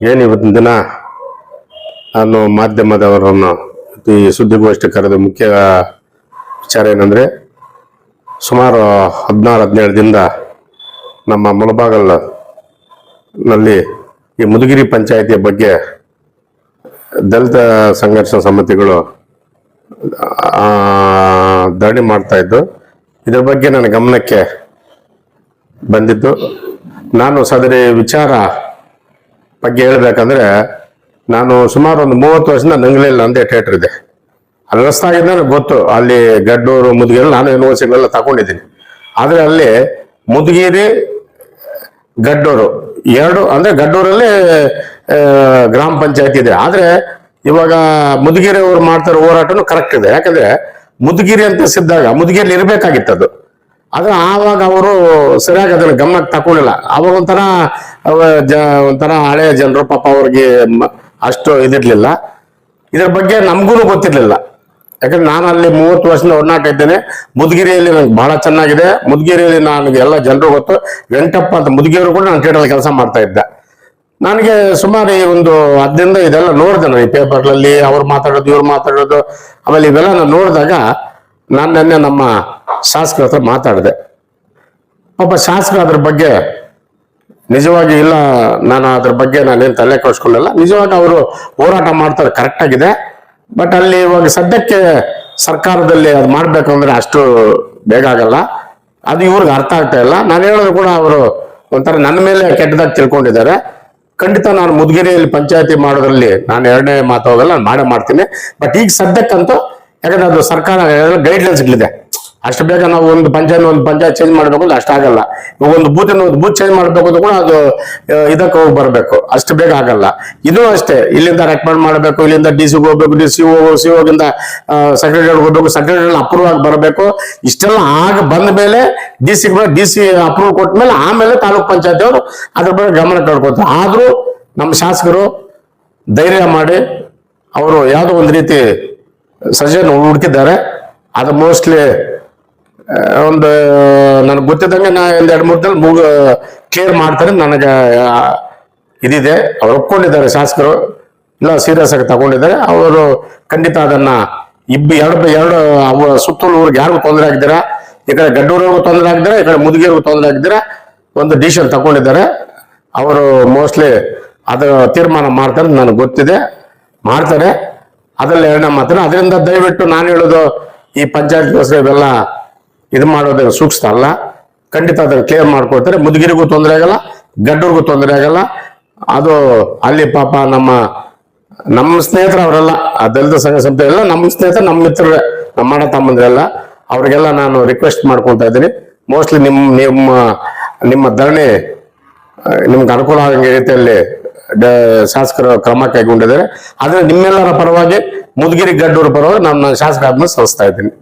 ಏನು ಇವತ್ತಿನ ದಿನ ನಾನು ಮಾಧ್ಯಮದವರನ್ನು ಈ ಸುದ್ದಿಗೋಷ್ಠಿ ಕರೆದ ಮುಖ್ಯ ವಿಚಾರ ಏನಂದರೆ, ಸುಮಾರು 16-17 ದಿನದಿಂದ ನಮ್ಮ ಮುಳಬಾಗಲ್ನಲ್ಲಿ ಈ ಮುದುಗಿರಿ ಪಂಚಾಯಿತಿಯ ಬಗ್ಗೆ ದಲಿತ ಸಂಘರ್ಷ ಸಮಿತಿಗಳು ಧರಣಿ ಮಾಡ್ತಾ ಇದ್ದು, ಇದರ ಬಗ್ಗೆ ನನ್ನ ಗಮನಕ್ಕೆ ಬಂದಿದ್ದು. ನಾನು ಸದರಿ ವಿಚಾರ ಬಗ್ಗೆ ಹೇಳ್ಬೇಕಂದ್ರೆ, ನಾನು ಸುಮಾರು ಒಂದು 30 ವರ್ಷದಿಂದ ನಂಗ್ಲಿಲ್ಲ ಅಂದೇ ಥಿಯೇಟರ್ ಇದೆ, ಅಲ್ಲಿ ರಸ್ತಾಗಿದ್ದ ನನಗೆ ಗೊತ್ತು. ಅಲ್ಲಿ ಗಡ್ಡೂರು ಮುದುಗಿರಿ ನಾನು ಯೂನಿವರ್ಸಿಟಿಗಳೆಲ್ಲ ತಗೊಂಡಿದ್ದೀನಿ. ಆದರೆ ಅಲ್ಲಿ ಮುದುಗಿರಿ ಗಡ್ಡೂರು ಎರಡು ಅಂದ್ರೆ ಗಡ್ಡೂರಲ್ಲಿ ಗ್ರಾಮ ಪಂಚಾಯತಿ ಇದೆ. ಆದರೆ ಇವಾಗ ಮುದುಗಿರಿ ಅವರು ಮಾಡ್ತಾರೋ ಹೋರಾಟನೂ ಕರೆಕ್ಟ್ ಇದೆ. ಯಾಕಂದ್ರೆ ಮುದುಗಿರಿ ಅಂತ ಸಿದ್ದಾಗ ಮುದುಗಿರಿಯಲ್ಲಿ ಇರಬೇಕಾಗಿತ್ತು ಅದು. ಆದ್ರೆ ಆವಾಗ ಅವರು ಸರಿಯಾಗಿ ಅದನ್ನ ಗಮನಕ್ಕೆ ತಗೊಂಡಿಲ್ಲ. ಅವಾಗ ಒಂಥರ ಹಳೆಯ ಜನರು ಪಾಪ ಅವ್ರಿಗೆ ಅಷ್ಟು ಇದಿರ್ಲಿಲ್ಲ. ಇದ್ರ ಬಗ್ಗೆ ನಮಗೂ ಗೊತ್ತಿರ್ಲಿಲ್ಲ. ಯಾಕಂದ್ರೆ ನಾನು ಅಲ್ಲಿ 30 ವರ್ಷದಿಂದ ಒಡನಾಟ ಇದ್ದೇನೆ. ಮುದುಗಿರಿಯಲ್ಲಿ ನಂಗೆ ಬಹಳ ಚೆನ್ನಾಗಿದೆ. ಮುದುಗಿರಿಯಲ್ಲಿ ನನಗೆ ಎಲ್ಲ ಜನರು ಗೊತ್ತು. ವೆಂಕಟಪ್ಪ ಅಂತ ಮುದುಗಿಯವರು ಕೂಡ ನಾನು ಥಿಯೇಟರ್ ಕೆಲಸ ಮಾಡ್ತಾ ಇದ್ದೆ. ನನಗೆ ಸುಮಾರು ಈ ಒಂದು 10 ದಿನದಿಂದ ಇದೆಲ್ಲ ನೋಡಿದೆ ನಾನು ಈ ಪೇಪರ್ಗಳಲ್ಲಿ, ಅವ್ರು ಮಾತಾಡೋದು ಇವ್ರು ಮಾತಾಡೋದು. ಆಮೇಲೆ ಇವೆಲ್ಲ ನಾನು ನೋಡಿದಾಗ ನಾನು ನೆನ್ನೆ ನಮ್ಮ ಶಾಸಕರ ಹತ್ರ ಮಾತಾಡಿದೆ. ಪಾಪ ಶಾಸಕರು ಅದ್ರ ಬಗ್ಗೆ ನಿಜವಾಗಿ ಇಲ್ಲ, ನಾನು ಅದ್ರ ಬಗ್ಗೆ ನಾನೇನು ತಲೆ ಕೆಡಿಸ್ಕೊಳ್ಳಲ್ಲ. ನಿಜವಾಗಿ ಅವರು ಹೋರಾಟ ಮಾಡ್ತಾರೆ, ಕರೆಕ್ಟ್ ಆಗಿದೆ. ಬಟ್ ಅಲ್ಲಿ ಇವಾಗ ಸದ್ಯಕ್ಕೆ ಸರ್ಕಾರದಲ್ಲಿ ಅದು ಮಾಡ್ಬೇಕು ಅಂದ್ರೆ ಅಷ್ಟು ಬೇಗ ಆಗಲ್ಲ. ಅದು ಇವ್ರಿಗೆ ಅರ್ಥ ಆಗ್ತಾ ಇಲ್ಲ. ನಾನು ಹೇಳೋದು ಕೂಡ ಅವರು ಒಂಥರ ನನ್ನ ಮೇಲೆ ಕೆಟ್ಟದಾಗಿ ತಿಳ್ಕೊಂಡಿದ್ದಾರೆ. ಖಂಡಿತ ನಾನು ಮುದುಗಿರಿಯಲ್ಲಿ ಪಂಚಾಯತಿ ಮಾಡೋದ್ರಲ್ಲಿ ನಾನು ಎರಡನೇ ಮಾತು ಹೋಗಲ್ಲ, ನಾನು ಮಾಡೇ ಮಾಡ್ತೀನಿ. ಬಟ್ ಈಗ ಸದ್ಯಕ್ಕಂತೂ, ಯಾಕಂದ್ರೆ ಅದು ಸರ್ಕಾರ ಗೈಡ್ಲೈನ್ಸ್ಗಳಿದೆ. ಅಷ್ಟು ಬೇಗ ನಾವು ಒಂದು ಪಂಚಾಯತ್ ಚೇಂಜ್ ಮಾಡ್ಬೇಕು ಅಂದ್ರೆ ಅಷ್ಟಾಗಲ್ಲ. ಒಂದು ಬೂತ್ ಚೇಂಜ್ ಮಾಡ್ಬೇಕು ಅಂತ ಕೂಡ ಅದು ಇದಕ್ಕೆ ಹೋಗಿ ಬರಬೇಕು, ಅಷ್ಟು ಬೇಗ ಆಗಲ್ಲ. ಇದು ಅಷ್ಟೇ, ಇಲ್ಲಿಂದ ರೆಕಮೆಂಡ್ ಮಾಡಬೇಕು, ಇಲ್ಲಿಂದ ಡಿ ಸಿ ಹೋಗ್ಬೇಕು, ಸಿಒಗಿಂದ ಸೆಕ್ರೆಟರಿ ಹೋಗ್ಬೇಕು, ಸೆಕ್ರೆಟರಿ ಅಪ್ರೂವ್ ಆಗಿ ಬರಬೇಕು. ಇಷ್ಟೆಲ್ಲ ಆಗ ಬಂದ ಮೇಲೆ ಡಿ ಸಿ ಅಪ್ರೂವ್ ಕೊಟ್ಟ ಮೇಲೆ ಆಮೇಲೆ ತಾಲೂಕ್ ಪಂಚಾಯತಿ ಅವರು ಅದ್ರ ಬಗ್ಗೆ ಗಮನ ಕಳ್ಕೊತಾರೆ. ಆದ್ರೂ ನಮ್ಮ ಶಾಸಕರು ಧೈರ್ಯ ಮಾಡಿ ಅವರು ಯಾವುದೋ ಒಂದು ರೀತಿ ಸಜೆಷನ್ ಹುಡುಕಿದ್ದಾರೆ. ಅದು ಮೋಸ್ಟ್ಲಿ ಒಂದು ನನಗೆ ಗೊತ್ತಿದ್ದಂಗೆ ನಾ 1-2-3 ದಿನ ಕ್ಲಿಯರ್ ಮಾಡ್ತಾರೆ ನನಗೆ ಇದಿದೆ. ಅವ್ರು ಒಪ್ಕೊಂಡಿದ್ದಾರೆ ಶಾಸಕರು, ಇಲ್ಲ ಸೀರಿಯಸ್ ಆಗಿ ತಗೊಂಡಿದ್ದಾರೆ. ಅವರು ಖಂಡಿತ ಅದನ್ನ ಎರಡು ಸುತ್ತಲೂ ಊರಿಗೆ ಯಾರಿಗೂ ತೊಂದರೆ ಆಗಿದ್ದೀರಾ, ಈ ಕಡೆ ಗಡ್ಡೂರಿಗೂ ತೊಂದರೆ ಆಗಿದ್ದೀರಾ, ಈ ಕಡೆ ಮುದುಗಿರಿಗೂ ತೊಂದರೆ ಆಗಿದ್ದೀರಾ, ಒಂದು ಡಿಸಿಷನ್ ತಗೊಂಡಿದ್ದಾರೆ. ಅವರು ಮೋಸ್ಟ್ಲಿ ಅದು ತೀರ್ಮಾನ ಮಾಡ್ತಾರೆ, ನನಗೆ ಗೊತ್ತಿದೆ, ಮಾಡ್ತಾರೆ. ಅದರಲ್ಲಿ ಎರಡನೇ ಮಾತ್ರ. ಅದರಿಂದ ದಯವಿಟ್ಟು ನಾನು ಹೇಳೋದು, ಈ ಪಂಚಾಯತ್ ಇವೆಲ್ಲ ಇದು ಮಾಡೋದು ಸೂಕ್ಷ್ಮ ಅಲ್ಲ. ಖಂಡಿತ ಅದನ್ನು ಕ್ಲಿಯರ್ ಮಾಡ್ಕೊಳ್ತಾರೆ. ಮುದುಗಿರಿಗೂ ತೊಂದರೆ ಆಗಲ್ಲ, ಗಡ್ಡೂರಿಗೂ ತೊಂದರೆ ಆಗಲ್ಲ. ಅದು ಅಲ್ಲಿ ಪಾಪ ನಮ್ಮ ಸ್ನೇಹಿತರು ಅವರೆಲ್ಲ, ಆ ದಲಿತ ಸಂಘ ಸಂಸ್ಥೆ ಎಲ್ಲ ನಮ್ಮ ಸ್ನೇಹಿತರು, ನಮ್ಮ ಮಿತ್ರರೇ, ನಮ್ಮ ಅಣ್ಣ ತಮ್ಮಂದ್ರೆಲ್ಲ. ಅವ್ರಿಗೆಲ್ಲ ನಾನು ರಿಕ್ವೆಸ್ಟ್ ಮಾಡ್ಕೊಳ್ತಾ ಇದ್ದೀನಿ, ಮೋಸ್ಟ್ಲಿ ನಿಮ್ಮ ಧರಣಿ ನಿಮ್ಗೆ ಅನುಕೂಲ ಆಗೋ ರೀತಿಯಲ್ಲಿ ಶಾಸಕರು ಕ್ರಮ ಕೈಗೊಂಡಿದ್ದಾರೆ. ಆದ್ರೆ ನಿಮ್ಮೆಲ್ಲರ ಪರವಾಗಿ, ಮುದುಗಿರಿ ಗಡ್ಡೂರ ಪರವಾಗಿ ನಾನು ಶಾಸಕ ಆದ್ಮೇಲೆ ಸಲ್ಲಿಸ್ತಾ ಇದ್ದೀನಿ.